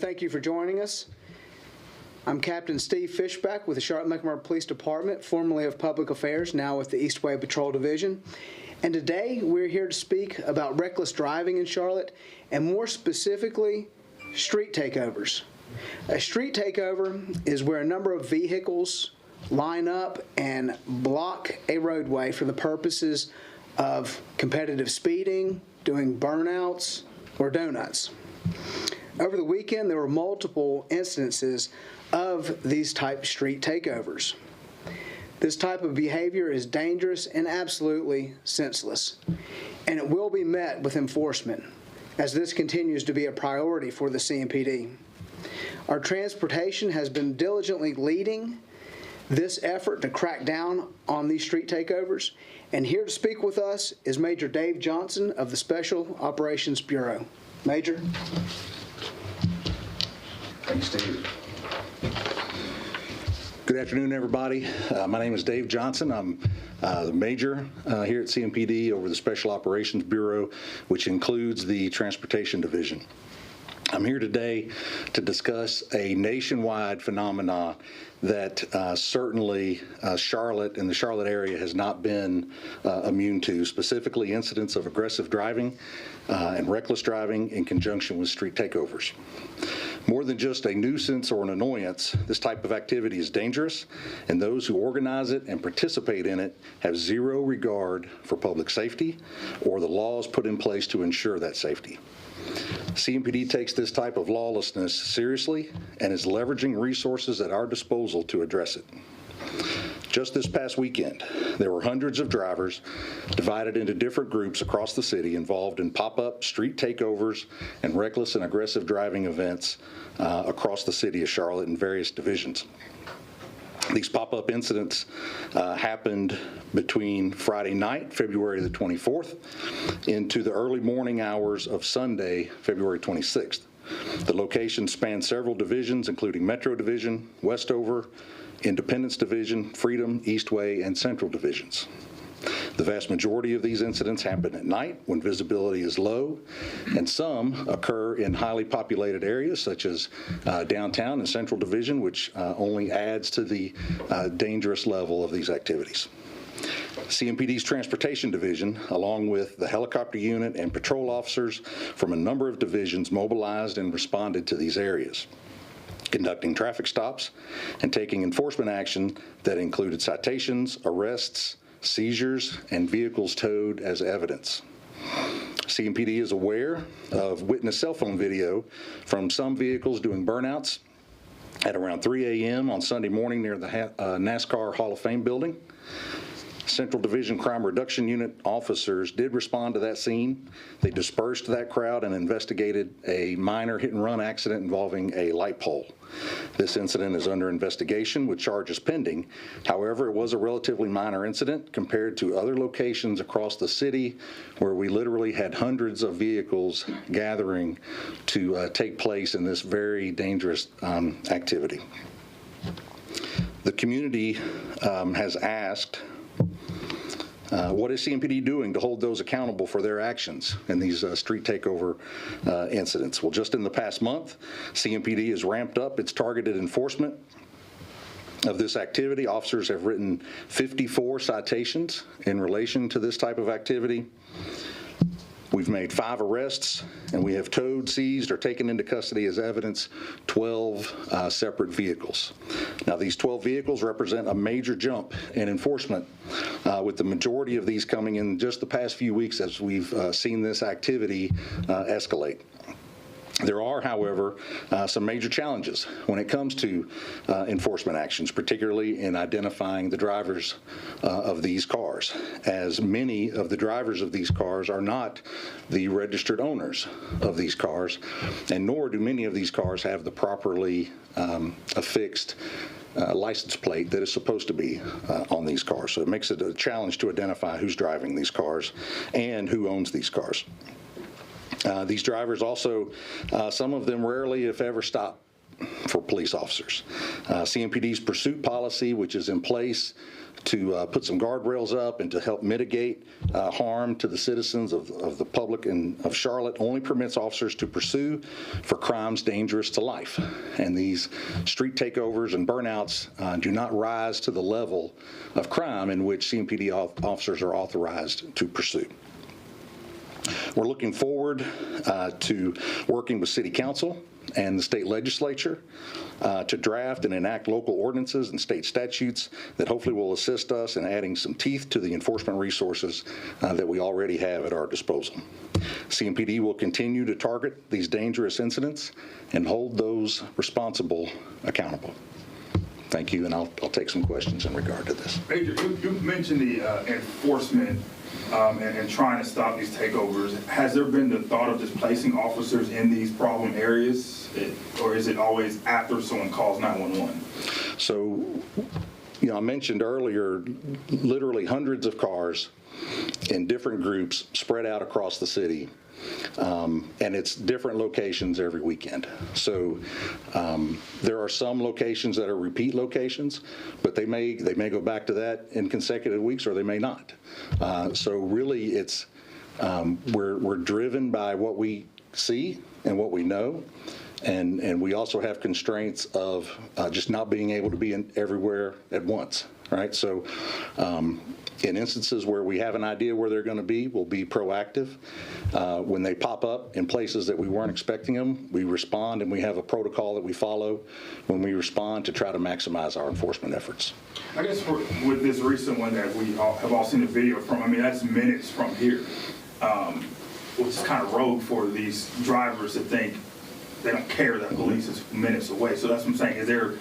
thank you for joining us. I'm Captain Steve Fishback with the Charlotte-Mecklenburg Police Department, formerly of Public Affairs, now with the Eastway Patrol Division. And today we're here to speak about reckless driving in Charlotte, and more specifically, street takeovers. A street takeover is where a number of vehicles line up and block a roadway for the purposes of competitive speeding, doing burnouts, or donuts. Over the weekend, there were multiple instances of these type street takeovers. This type of behavior is dangerous and absolutely senseless, and it will be met with enforcement, as this continues to be a priority for the CMPD. Our transportation has been diligently leading this effort to crack down on these street takeovers, and here to speak with us is Major Dave Johnson of the Special Operations Bureau. Major. Thanks, Steve. Good afternoon, everybody. My name is Dave Johnson. I'm the major here at CMPD over the Special Operations Bureau, which includes the Transportation Division. I'm here today to discuss a nationwide phenomenon that certainly Charlotte and the Charlotte area has not been immune to, specifically incidents of aggressive driving and reckless driving in conjunction with street takeovers. More than just a nuisance or an annoyance, this type of activity is dangerous, and those who organize it and participate in it have zero regard for public safety or the laws put in place to ensure that safety. CMPD takes this type of lawlessness seriously and is leveraging resources at our disposal to address it. Just this past weekend, there were hundreds of drivers divided into different groups across the city involved in pop-up street takeovers and reckless and aggressive driving events across the city of Charlotte in various divisions. These pop-up incidents happened between Friday night, February the 24th, into the early morning hours of Sunday, February 26th. The location spanned several divisions, including Metro Division, Westover, Independence Division, Freedom, Eastway, and Central Divisions. The vast majority of these incidents happen at night when visibility is low, and some occur in highly populated areas such as downtown and Central Division, which only adds to the dangerous level of these activities. CMPD's Transportation Division, along with the helicopter unit and patrol officers from a number of divisions, mobilized and responded to these areas, conducting traffic stops and taking enforcement action that included citations, arrests, seizures, and vehicles towed as evidence. CMPD is aware of witness cell phone video from some vehicles doing burnouts at around 3 a.m. on Sunday morning near the NASCAR Hall of Fame building. Central Division Crime Reduction Unit officers did respond to that scene. They dispersed that crowd and investigated a minor hit-and-run accident involving a light pole. This incident is under investigation with charges pending. However, it was a relatively minor incident compared to other locations across the city where we literally had hundreds of vehicles gathering to take place in this very dangerous activity. The community has asked, what is CMPD doing to hold those accountable for their actions in these street takeover incidents? Well, just in the past month, CMPD has ramped up its targeted enforcement of this activity. Officers have written 54 citations in relation to this type of activity. We've made 5 arrests, and we have towed, seized, or taken into custody as evidence 12 separate vehicles. Now, these 12 vehicles represent a major jump in enforcement, with the majority of these coming in just the past few weeks as we've seen this activity escalate. There are, however, some major challenges when it comes to enforcement actions, particularly in identifying the drivers of these cars, as many of the drivers of these cars are not the registered owners of these cars, and nor do many of these cars have the properly affixed license plate that is supposed to be on these cars. So it makes it a challenge to identify who's driving these cars and who owns these cars. These drivers also, some of them rarely, if ever, stop for police officers. CMPD's pursuit policy, which is in place to put some guardrails up and to help mitigate harm to the citizens of the public and of Charlotte only permits officers to pursue for crimes dangerous to life. And these street takeovers and burnouts do not rise to the level of crime in which CMPD officers are authorized to pursue. We're looking forward to working with City Council and the state legislature to draft and enact local ordinances and state statutes that hopefully will assist us in adding some teeth to the enforcement resources that we already have at our disposal. CMPD will continue to target these dangerous incidents and hold those responsible accountable. Thank you, and I'll take some questions in regard to this. Major, you mentioned the enforcement and trying to stop these takeovers. Has there been the thought of just placing officers in these problem areas, or is it always after someone calls 911? So, I mentioned earlier, literally hundreds of cars in different groups spread out across the city. And it's different locations every weekend. So there are some locations that are repeat locations, but they may go back to that in consecutive weeks, or they may not. So really, it's we're driven by what we see and what we know, and we also have constraints of just not being able to be everywhere at once. Right. So in instances where we have an idea where they're going to be, we'll be proactive. When they pop up in places that we weren't expecting them, we respond, and we have a protocol that we follow when we respond to try to maximize our enforcement efforts. I guess with this recent one that we have all seen the video from, I mean, that's minutes from here, which is kind of rogue for these drivers to think they don't care that police is minutes away. So that's what I'm saying. Is there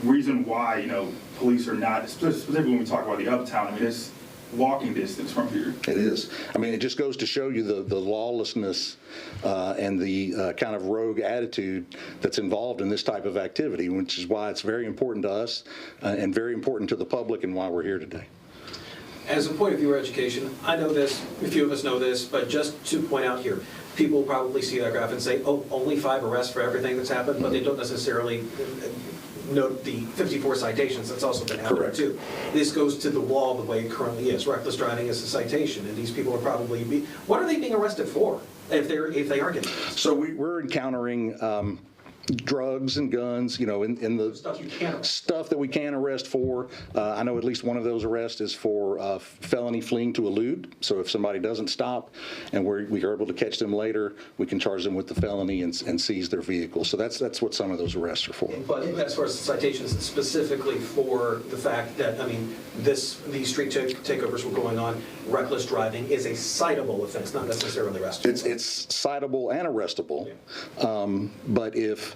reason why, police are not, specifically when we talk about the uptown, I mean, it's walking distance from here. It is. I mean, it just goes to show you the lawlessness and the kind of rogue attitude that's involved in this type of activity, which is why it's very important to us and very important to the public and why we're here today. As a point of view education, I know this, a few of us know this, but just to point out here, people will probably see that graph and say, oh, only 5 arrests for everything that's happened, but they don't necessarily note the 54 citations that's also been happening too. This goes to the wall the way it currently is. Reckless driving is a citation, and these people are probably what are they being arrested for if they are getting arrested? So we're encountering drugs and guns, in the stuff that we can arrest for. I know at least one of those arrests is for felony fleeing to elude. So if somebody doesn't stop and we are able to catch them later, we can charge them with the felony and seize their vehicle. So that's what some of those arrests are for. But as far as citations, specifically for the fact that, I mean, these street takeovers were going on, reckless driving is a citable offense, not necessarily arrestable. It's citable and arrestable. Yeah. But if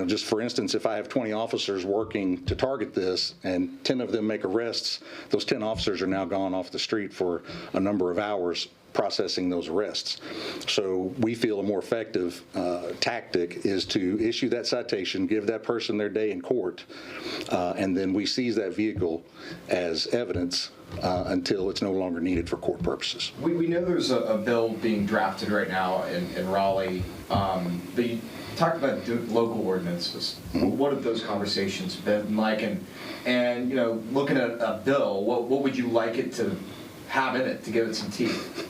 just for instance, if I have 20 officers working to target this and 10 of them make arrests, those 10 officers are now gone off the street for a number of hours processing those arrests. So we feel a more effective tactic is to issue that citation, give that person their day in court, and then we seize that vehicle as evidence until it's no longer needed for court purposes. We know there's a bill being drafted right now in Raleigh, but you talked about local ordinances. Mm-hmm. What have those conversations been like? And looking at a bill, what would you like it to have in it to give it some teeth?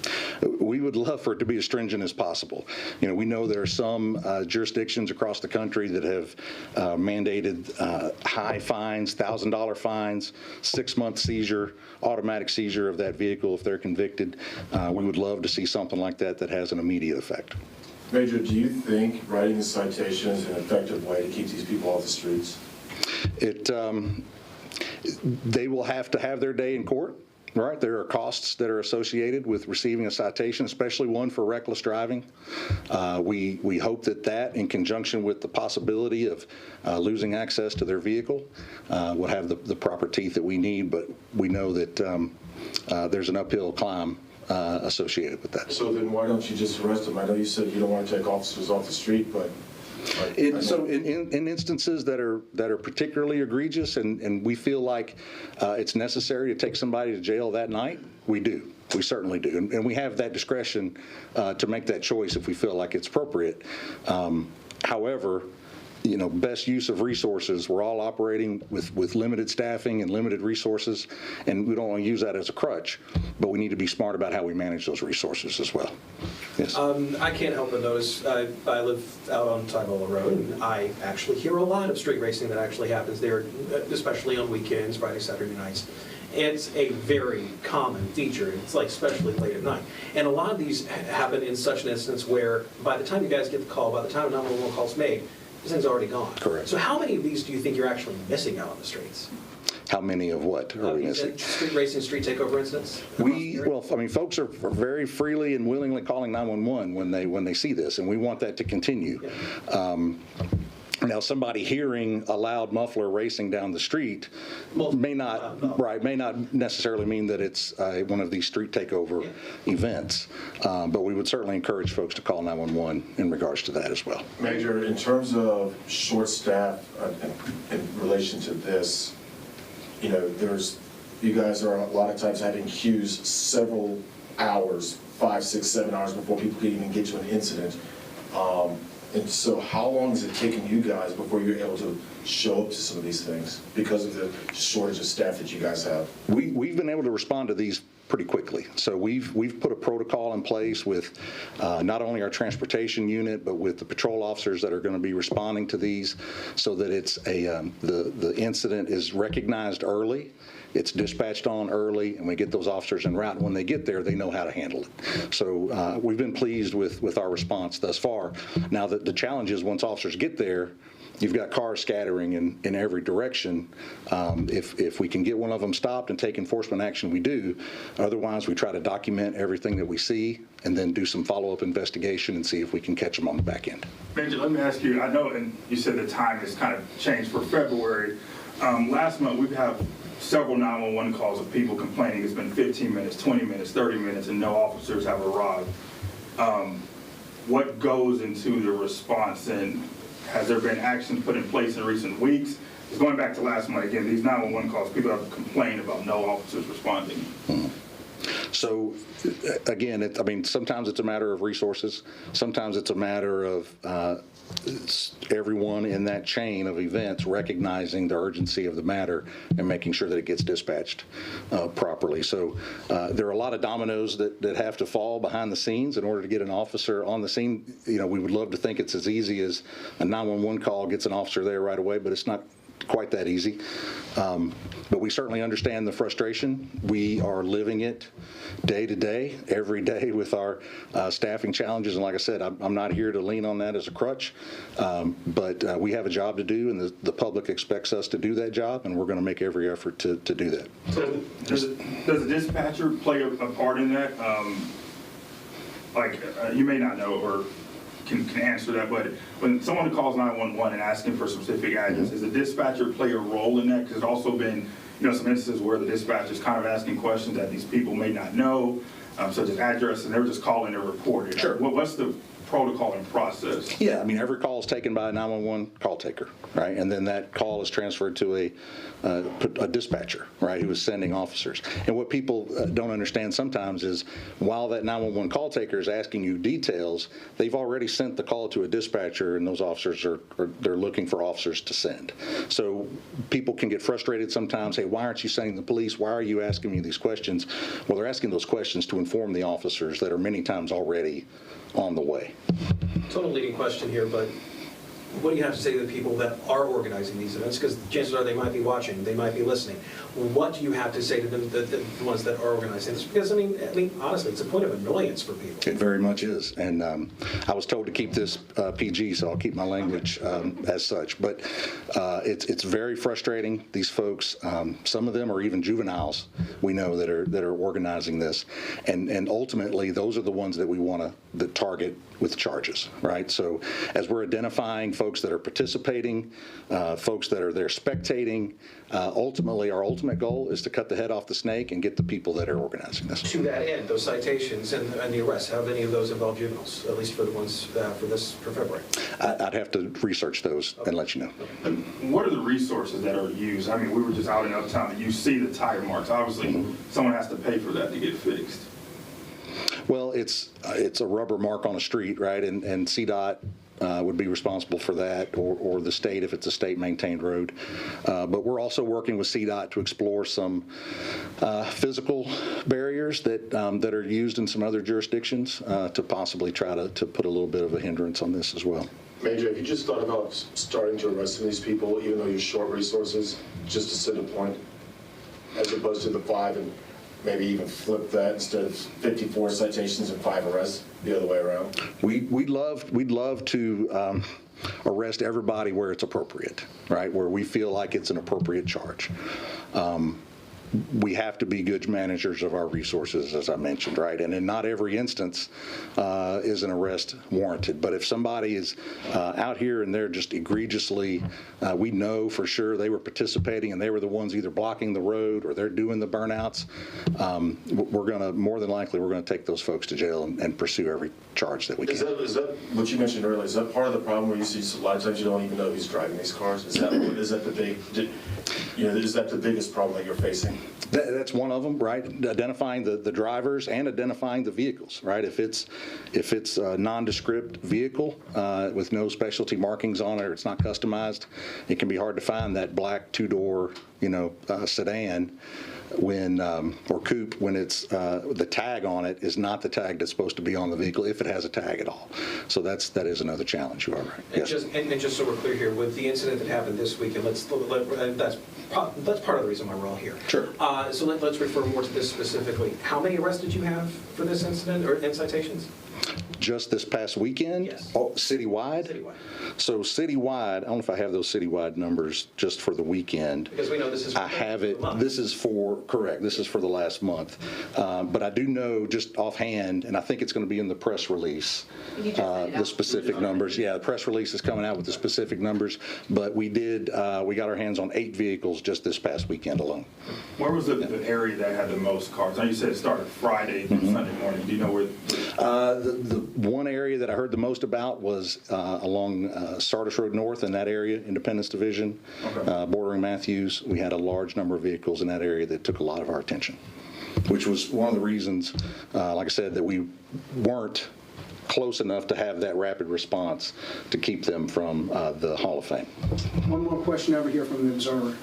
We would love for it to be as stringent as possible. We know there are some jurisdictions across the country that have mandated high fines, $1,000 fines, 6-month seizure, automatic seizure of that vehicle if they're convicted. We would love to see something like that that has an immediate effect. Major, do you think writing the citation is an effective way to keep these people off the streets? They will have to have their day in court. Right, there are costs that are associated with receiving a citation, especially one for reckless driving. We hope that in conjunction with the possibility of losing access to their vehicle will have the proper teeth that we need, but we know that there's an uphill climb associated with that. So then why don't you just arrest them? I know you said you don't want to take officers off the street, but in instances that are particularly egregious and we feel like it's necessary to take somebody to jail that night, we do. We certainly do. And we have that discretion to make that choice if we feel like it's appropriate. However, best use of resources. We're all operating with limited staffing and limited resources, and we don't want to use that as a crutch, but we need to be smart about how we manage those resources as well. Yes. I can't help but notice, I live out on Tybola Road, and I actually hear a lot of street racing that actually happens there, especially on weekends, Friday, Saturday nights. It's a very common feature. It's like especially late at night. And a lot of these happen in such an instance where by the time you guys get the call, by the time a 911 call's made, this thing's already gone. Correct. So how many of these do you think you're actually missing out on the streets? How many of what are we missing? Street racing, street takeover incidents? Folks are very freely and willingly calling 911 when they see this, and we want that to continue. Yeah. Now, somebody hearing a loud muffler racing down the street may not necessarily mean that it's one of these street takeover events, but we would certainly encourage folks to call 911 in regards to that as well. Major, in terms of short staff in relation to this, you guys are a lot of times having queues several hours, 5, 6, 7 hours before people can even get to an incident. And so how long is it taking you guys before you're able to show up to some of these things because of the shortage of staff that you guys have? We've been able to respond to these pretty quickly. So we've put a protocol in place with not only our transportation unit, but with the patrol officers that are going to be responding to these, so that it's the incident is recognized early. It's dispatched on early, and we get those officers en route. And when they get there, they know how to handle it. So we've been pleased with our response thus far. Now, the challenge is once officers get there, you've got cars scattering in every direction. If we can get one of them stopped and take enforcement action, we do. Otherwise, we try to document everything that we see and then do some follow-up investigation and see if we can catch them on the back end. Major, let me ask you, I know, and you said the time has kind of changed for February. Last month, we've had several 911 calls of people complaining it's been 15 minutes, 20 minutes, 30 minutes, and no officers have arrived. What goes into the response, and has there been action put in place in recent weeks? It's going back to last month, again, these 911 calls, people have complained about no officers responding. So, again, sometimes it's a matter of resources. Sometimes it's a matter of everyone in that chain of events recognizing the urgency of the matter and making sure that it gets dispatched properly. So there are a lot of dominoes that have to fall behind the scenes in order to get an officer on the scene. We would love to think it's as easy as a 911 call gets an officer there right away, but it's not quite that easy. But we certainly understand the frustration. We are living it day to day, every day with our staffing challenges. And like I said, I'm not here to lean on that as a crutch, but we have a job to do, and the public expects us to do that job, and we're going to make every effort to do that. So does the dispatcher play a part in that? You may not know or can answer that, but when someone calls 911 and asking for a specific address, does the dispatcher play a role in that? Because there's also been some instances where the dispatcher is kind of asking questions that these people may not know, such as address, and they're just calling to report it. Sure. What's the protocol and process? Yeah, every call is taken by a 911 call taker, right? And then that call is transferred to a dispatcher, right, who is sending officers. And what people don't understand sometimes is while that 911 call taker is asking you details, they've already sent the call to a dispatcher, and those officers they're looking for officers to send. So people can get frustrated sometimes. Hey, why aren't you sending the police? Why are you asking me these questions? Well, they're asking those questions to inform the officers that are many times already on the way. Total leading question here, but what do you have to say to the people that are organizing these events? Because chances are they might be watching, they might be listening. What do you have to say to them, the ones that are organizing this? Because, I mean, honestly, it's a point of annoyance for people. It very much is. And I was told to keep this PG, so I'll keep my language as such. But it's very frustrating. These folks, some of them are even juveniles, we know, that are organizing this. And ultimately, those are the ones that we want to target with charges, right? So as we're identifying folks that are participating, folks that are there spectating, ultimately our ultimate goal is to cut the head off the snake and get the people that are organizing this. To that end, those citations and the arrests, have any of those involved juveniles, at least for the ones for February? I'd have to research those and let you know. What are the resources that are used? I mean, we were just out in Uptown, and you see the tire marks. Obviously, someone has to pay for that to get fixed. Well, it's a rubber mark on a street, right? And CDOT would be responsible for that, or the state if it's a state-maintained road. But we're also working with CDOT to explore some physical barriers that are used in some other jurisdictions to possibly try to put a little bit of a hindrance on this as well. Major, have you just thought about starting to arrest some of these people, even though you're short resources, just to set a point, as opposed to the 5, and maybe even flip that instead of 54 citations and 5 arrests, the other way around? We'd love to arrest everybody where it's appropriate, right? Where we feel like it's an appropriate charge. We have to be good managers of our resources, as I mentioned, right? And in not every instance is an arrest warranted. But if somebody is out here and they're just egregiously, we know for sure they were participating and they were the ones either blocking the road or they're doing the burnouts, we're going to, more than likely, we're going to take those folks to jail and pursue every charge that we can. Is that what you mentioned earlier? Is that part of the problem where you see a lot of times you don't even know who's driving these cars? Is that the big, is that the biggest problem that you're facing? That's one of them, right? Identifying the drivers and identifying the vehicles, right? If it's a nondescript vehicle with no specialty markings on it, or it's not customized, it can be hard to find that black 2-door, sedan or coupe when it's the tag on it is not the tag that's supposed to be on the vehicle if it has a tag at all. So that is another challenge. You are right. And, just so we're clear here, with the incident that happened this week, and that's part of the reason why we're all here. Sure. So let's refer more to this specifically. How many arrests did you have for this incident and citations? Just this past weekend? Yes. Oh, citywide? Citywide. So citywide, I don't know if I have those citywide numbers just for the weekend. Because we know this is. I have it. This is correct. This is for the last month. But I do know just offhand, and I think it's going to be in the press release, the specific numbers. Yeah, the press release is coming out with the specific numbers. But we got our hands on 8 vehicles just this past weekend alone. Where was the area that had the most cars? I know you said it started Friday through Sunday morning. Do you know where? The one area that I heard the most about was along Sardis Road North, in that area, Independence Division, Okay. bordering Matthews. We had a large number of vehicles in that area that took a lot of our attention, which was one of the reasons, like I said, that we weren't close enough to have that rapid response to keep them from the Hall of Fame. One more question over here from the Observer.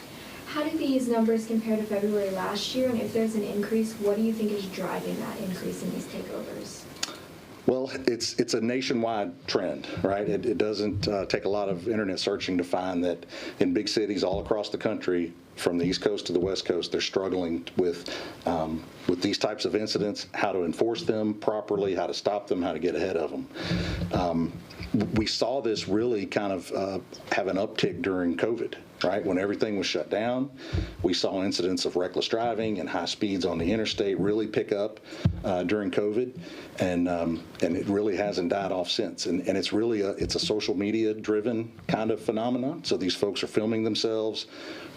How do these numbers compare to February last year? And if there's an increase, what do you think is driving that increase in these takeovers? Well, it's a nationwide trend, right? It doesn't take a lot of internet searching to find that in big cities all across the country, from the East Coast to the West Coast, they're struggling with these types of incidents, how to enforce them properly, how to stop them, how to get ahead of them. We saw this really kind of have an uptick during COVID. Right, when everything was shut down, we saw incidents of reckless driving and high speeds on the interstate really pick up during COVID, and it really hasn't died off since. And it's really it's a social media driven kind of phenomenon. So these folks are filming themselves,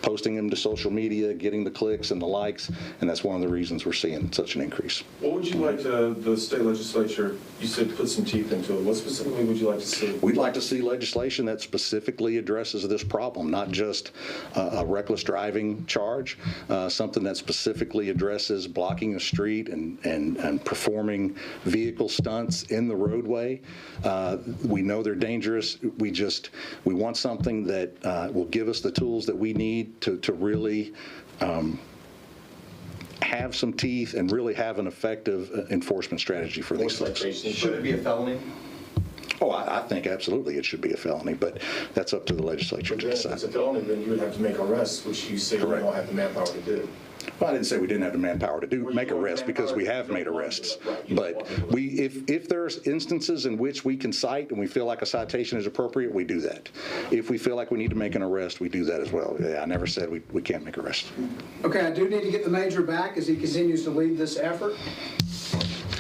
posting them to social media, getting the clicks and the likes, and that's one of the reasons we're seeing such an increase. What would you like the state legislature, you said, put some teeth into it? What specifically would you like to see? We'd like to see legislation that specifically addresses this problem, not just a reckless driving charge, something that specifically addresses blocking a street and performing vehicle stunts in the roadway. We know they're dangerous. We want something that will give us the tools that we need to really have some teeth and really have an effective enforcement strategy for these folks. Should it be a felony? Oh, I think absolutely it should be a felony, but that's up to the legislature to decide. If it's a felony, then you would have to make arrests, which you say you don't have the manpower to do. Well, I didn't say we didn't have the manpower to make arrests, because we have made arrests. But if there's instances in which we can cite and we feel like a citation is appropriate, we do that. If we feel like we need to make an arrest, we do that as well. Yeah, I never said we can't make arrests. Okay, I do need to get the Major back as he continues to lead this effort.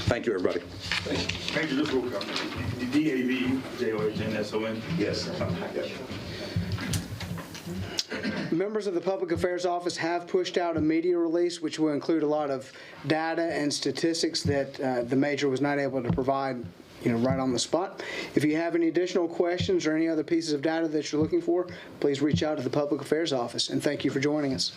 Thank you, everybody. Major, just real quick. DAVJOHNSON? Yes. Members of the Public Affairs Office have pushed out a media release, which will include a lot of data and statistics that the Major was not able to provide, right on the spot. If you have any additional questions or any other pieces of data that you're looking for, please reach out to the Public Affairs Office. And thank you for joining us.